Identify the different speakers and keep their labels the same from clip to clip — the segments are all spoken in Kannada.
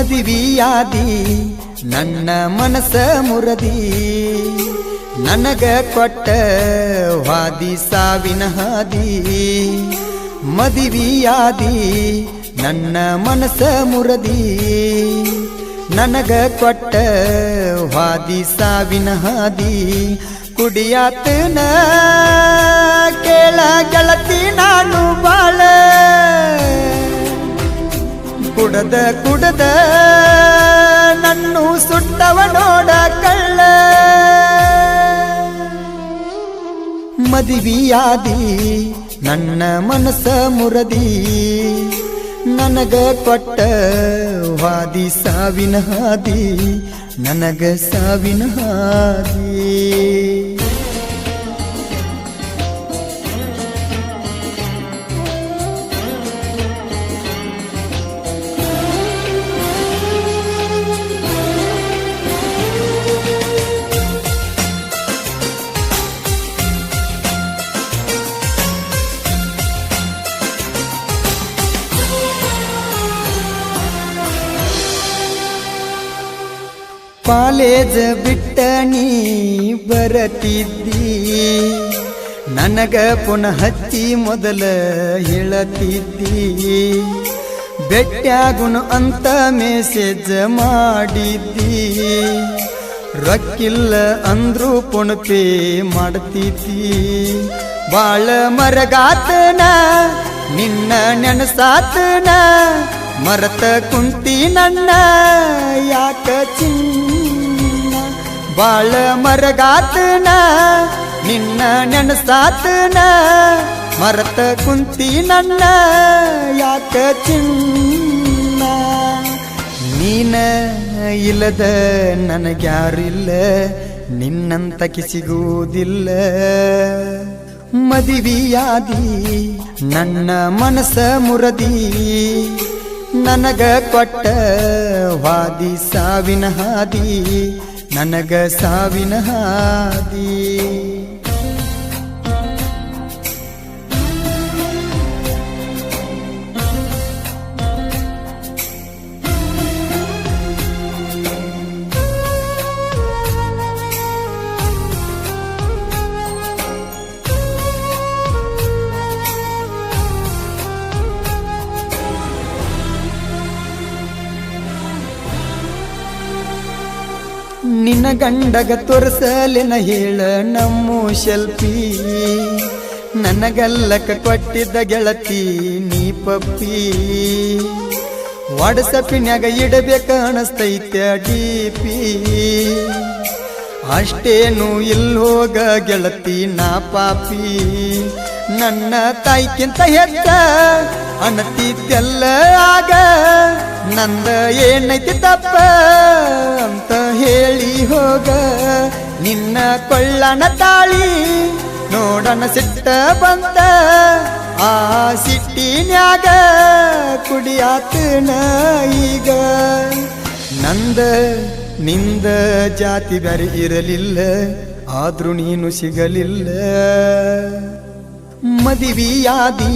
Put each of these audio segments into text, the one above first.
Speaker 1: ಮದುವೆಯಾದಿ ನನ್ನ ಮನಸ ಮುರದಿ ನನಗ ಕೊಟ್ಟ ವಾದಿ ಸಾವಿನ ಹಾದಿ ಮದುವೆಯಾದಿ ನನ್ನ ಮನಸ ಮುರದಿ ನನಗ ಕೊಟ್ಟ ವಾದಿ ಸಾವಿನ ಹಾದಿ ಕುಡಿಯಾತನ ಕೇಳ ಗೆಳತಿ ನಾನು ಬಾಳ ಕುಡದ ಕುಡದ ನನ್ನು ಸುಟ್ಟವ ನೋಡ ಕಳ್ಳ ಮದುವೆಯಾದಿ ನನ್ನ ಮನಸ ಮುರದಿ ನನಗ ಕೊಟ್ಟ ವಾದಿ ಸಾವಿನ ಹಾದಿ ನನಗ ಸಾವಿನ ಹಾದಿ ಕಾಲೇಜ್ ಬಿಟ್ಟ ನೀ ಬರತಿದ್ದಿ ನನಗ ಪುನಃ ಹಚ್ಚಿ ಮೊದಲ ಹೇಳತಿದ್ದಿ ಬೆಟ್ಟ್ಯಾಗುಣ ಅಂತ ಮೆಸೇಜ್ ಮಾಡಿದ್ದಿ ರೊಕ್ಕಿಲ್ಲ ಅಂದ್ರು ಪುಣಪೇ ಮಾಡ್ತಿದ್ದಿ ಬಾಳ ಮರಗಾತನ ನಿನ್ನ ನೆನಸಾತನ ಮರತ ಕುಂತಿ ನನ್ನ ಯಾಕ ಚಿನ್ನ ಬಾಳ ಮರಗಾತನ ನಿನ್ನ ನೆನಸಾತನ ಮರತ ಕುಂತಿ ನನ್ನ ಯಾಕ ಚಿನ್ನ ನೀನ ಇಲ್ಲದ ನನಗ್ಯಾರಿಲ್ಲ ನಿನ್ನಂತಕ್ಕೆ ಸಿಗುವುದಿಲ್ಲ ಮದುವೆಯಾದಿ ನನ್ನ ಮನಸ ಮುರದಿ ನನಗ ಕೊಟ್ಟ ವಾದಿ ಸಾವಿನ ಹಾದಿ ನನಗ ಸಾವಿನ ಹಾದಿ ನಿನ್ನ ಗಂಡಗ ತೋರಿಸಲಿನ ಹೇಳ ನಮ್ಮು ಶೆಲ್ಪಿ ನನಗಲ್ಲಕ ಕೊಟ್ಟಿದ್ದ ಗೆಳತಿ ನೀ ಪಪ್ಪಿ ವಾಟ್ಸಪ್ಪಿನ್ಯಾಗ ಇಡಬೇಕ ಅನಸ್ತೈತೆ ಡಿಪಿ ಅಷ್ಟೇನು ಇಲ್ಲೋಗ ಗೆಳತಿ ನಾ ಪಾಪಿ ನನ್ನ ತಾಯಿಕ್ಕಿಂತ ಹೆಚ್ಚ ಅನ್ನತಿದ್ದೆಲ್ಲ ಆಗ ನಂದ ಏನೈತಿ ತಪ್ಪ ಅಂತ ಹೇಳಿ ಹೋಗ ನಿನ್ನ ಕೊಳ್ಳನ ತಾಳಿ ನೋಡನ ಸಿಟ್ಟ ಬಂತ ಆ ಸಿಟ್ಟಿನ್ಯಾಗ ಕುಡಿಯಾತನ ಈಗ ನಂದ ನಿಂದ ಜಾತಿ ಬ್ಯಾರೆ ಇರಲಿಲ್ಲ ಆದ್ರೂ ನೀನು ಸಿಗಲಿಲ್ಲ ಮದುವೆಯಾದಿ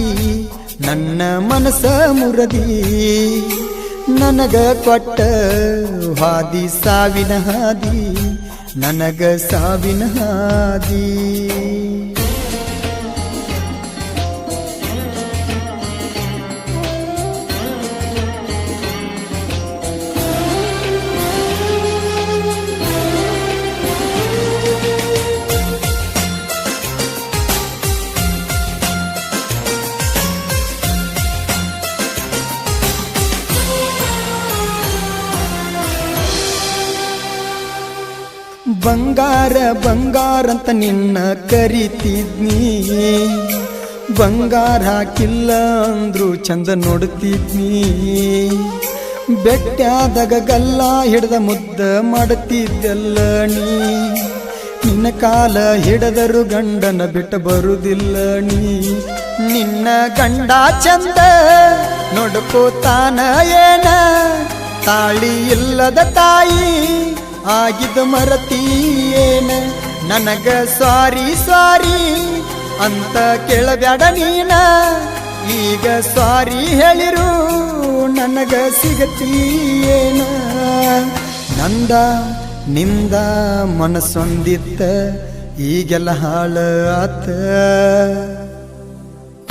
Speaker 1: ನನ್ನ ಮನಸ ಮುರದಿ ನನಗ ಕೊಟ್ಟ ಹಾದಿ ಸಾವಿನ ಹಾದಿ ನನಗ ಸಾವಿನ ಹಾದಿ ಬಂಗಾರ ಬಂಗಾರ ಅಂತ ನಿನ್ನ ಕರಿತಿದ್ನಿ ಬಂಗಾರ ಹಾಕಿಲ್ಲ ಅಂದ್ರು ಚಂದ ನೋಡ್ತಿದ್ನಿ ಬೆಟ್ಟ್ಯಾದಾಗ ಗಲ್ಲ ಹಿಡ್ದ ಮುದ್ದ ಮಾಡ್ತಿದ್ದೆಲ್ಲ ನೀ ನಿನ್ನ ಕಾಲ ಹಿಡದರು ಗಂಡನ ಬಿಟ್ಟ ಬರುದಿಲ್ಲ ನೀ ನಿನ್ನ ಗಂಡ ಚಂದ ನೋಡ್ಕೋತಾನ ಏನ ತಾಳಿ ಇಲ್ಲದ ತಾಯಿ ಆಗಿದ ಮರತೀಯೇನ ನನಗ ಸಾರಿ ಸಾರಿ ಅಂತ ಕೇಳಬ್ಯಾಡ ನೀನ ಈಗ ಸಾರಿ ಹೇಳಿರು ನನಗ ಸಿಗತೀಯೇನ ನಂದ ನಿಂದ ಮನಸ್ಸೊಂದಿತ್ತ ಈಗೆಲ್ಲ ಹಾಳ ಆತ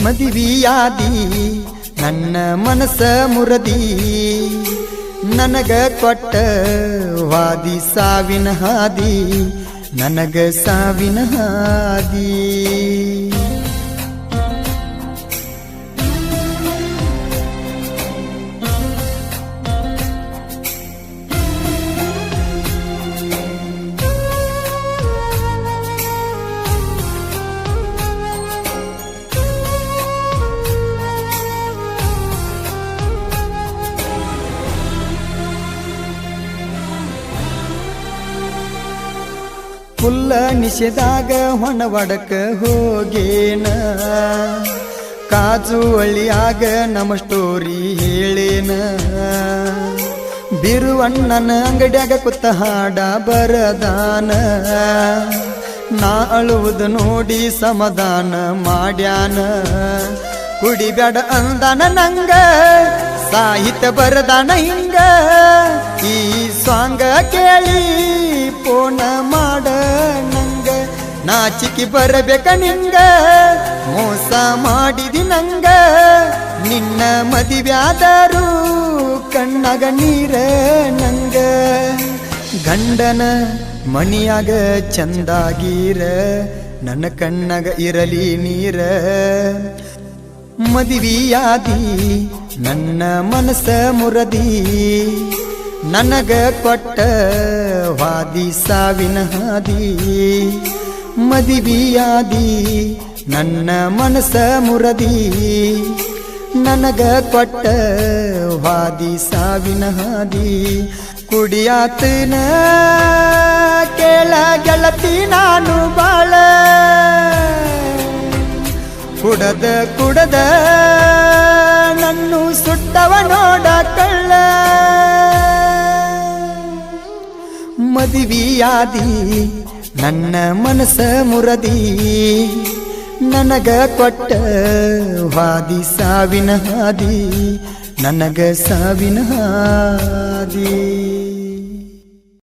Speaker 1: ಮದುವೆಯಾದಿ ನನ್ನ ಮನಸ್ಸ ಮುರದಿ ನನಗ ಕೊಟ್ಟ ವಾದಿ ಸಾವಿನ ಹಾದಿ ನನಗ ಸಾವಿನ ಹಾದಿ ಫುಲ್ಲ ನಿಷೇಧಾಗ ಹೊಣವಡಕ ಹೋಗೇನ ಕಾಜು ಹಳ್ಳಿಯಾಗ ನಮ್ಮ ಸ್ಟೋರಿ ಹೇಳೇನ ಬಿರುವಣ್ಣನ ಅಂಗಡ್ಯಾಗ ಕುತ್ತ ಹಾಡ ಬರದಾನ ನಾ ಅಳುವುದು ನೋಡಿ ಸಮಾಧಾನ ಮಾಡ್ಯಾನ ಕುಡಿಬ್ಯಾಡ ಅಂದಾನ ನಂಗ ಸಾಹಿತ್ಯ ಬರದಾನ ಹಿಂಗ ಈ ಸಾಂಗ ಕೇಳಿ ಪೋಣ ಮಾಡ ನಂಗ ನಾಚಿಕೆ ಬರಬೇಕ ನಿಂಗ ಮೋಸ ಮಾಡಿದಿ ನಂಗ ನಿನ್ನ ಮದುವ್ಯಾದರು ಕಣ್ಣಾಗ ನೀರ ನಂಗ ಗಂಡನ ಮಣಿಯಾಗ ಚಂದಾಗೀರ ನನ್ನ ಕಣ್ಣಾಗ ಇರಲಿ ನೀರ ಮದುವೆಯಾದಿ ನನ್ನ ಮನಸ್ಸ ಮುರದಿ ನನಗ ಕೊಟ್ಟ ವಾದಿ ಸಾವಿನ ಹಾದಿ ಮದುವೆಯಾದಿ ನನ್ನ ಮನಸ್ಸ ಮುರದಿ ನನಗ ಕೊಟ್ಟ ವಾದಿ ಸಾವಿನ ಹಾದಿ ಕುಡಿಯಾತನ ಕೇಳ ಗೆಳತಿ ನಾನು ಬಾಳ ಕುಡದ ಕುಡದ ನನ್ನು ಸುಟ್ಟವ ನೋಡ ಕಳ್ಳ ಮದುವೆಯಾದಿ ನನ್ನ ಮನಸ್ಸ ಮುರದಿ ನನಗ ಕೊಟ್ಟ ವಾದಿ ಸಾವಿನ ಹಾದಿ ನನಗ ಸಾವಿನ ಹಾದಿ